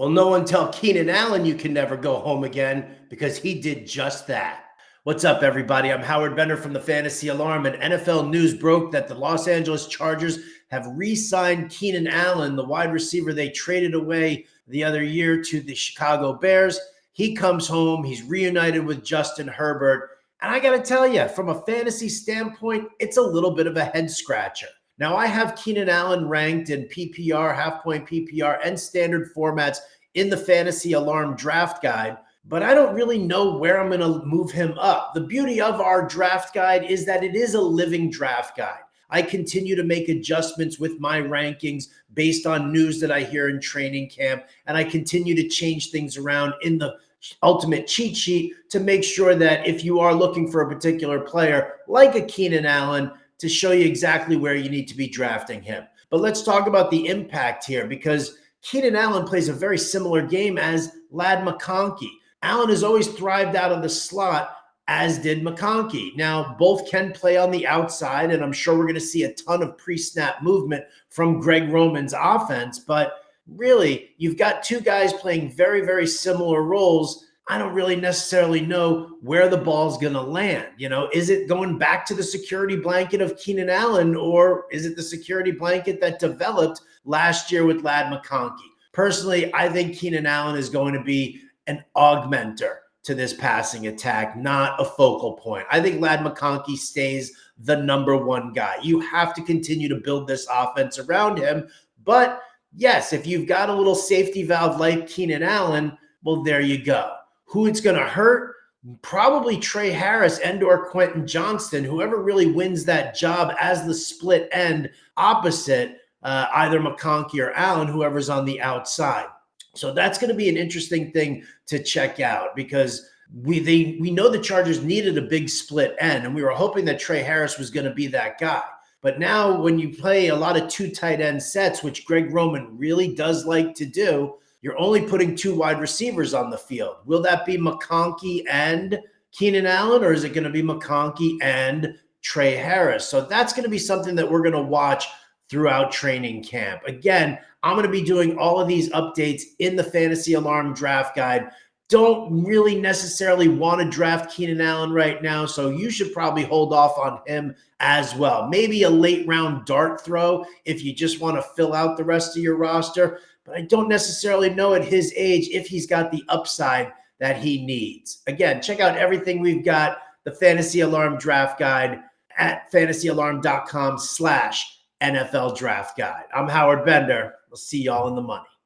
Well, no one tell Keenan Allen you can never go home again because he did just that. What's up, everybody? I'm Howard Bender from the Fantasy Alarm, and NFL news broke that the Los Angeles Chargers have re-signed Keenan Allen, the wide receiver they traded away the other year to the Chicago Bears. He comes home. He's reunited with Justin Herbert. And I got to tell you, from a fantasy standpoint, it's a little bit of a head scratcher. Now, I have Keenan Allen ranked in PPR, half-point PPR, and standard formats in the Fantasy Alarm draft guide, but I don't really know where I'm going to move him up. The beauty of our draft guide is that it is a living draft guide. I continue to make adjustments with my rankings based on news that I hear in training camp, and I continue to change things around in the ultimate cheat sheet to make sure that if you are looking for a particular player like a Keenan Allen, to show you exactly where you need to be drafting him. But let's talk about the impact here, because Keenan Allen plays a very similar game as Lad McConkey. Allen has always thrived out of the slot, as did McConkey. Now, both can play on the outside, and I'm sure we're going to see a ton of pre-snap movement from Greg Roman's offense. But really, you've got two guys playing very, very similar roles. I don't really necessarily know where the ball's going to land. Is it going back to the security blanket of Keenan Allen, or is it the security blanket that developed last year with Lad McConkey? Personally, I think Keenan Allen is going to be an augmenter to this passing attack, not a focal point. I think Lad McConkey stays the number one guy. You have to continue to build this offense around him. But yes, if you've got a little safety valve like Keenan Allen, well, there you go. Who it's going to hurt? Probably Trey Harris and or Quentin Johnston, whoever really wins that job as the split end opposite either McConkey or Allen, whoever's on the outside. So that's going to be an interesting thing to check out, because we know the Chargers needed a big split end, and we were hoping that Trey Harris was going to be that guy. But now when you play a lot of two tight end sets, which Greg Roman really does like to do, you're only putting two wide receivers on the field. Will that be McConkey and Keenan Allen, or is it going to be McConkey and Trey Harris? So that's going to be something that we're going to watch throughout training camp. Again, I'm going to be doing all of these updates in the Fantasy Alarm draft guide. Don't really necessarily want to draft Keenan Allen right now, so you should probably hold off on him as well. Maybe a late round dart throw if you just want to fill out the rest of your roster. But I don't necessarily know at his age if he's got the upside that he needs. Again, check out everything we've got, the Fantasy Alarm Draft Guide at fantasyalarm.com/NFL Draft Guide. I'm Howard Bender. We'll see y'all in the money.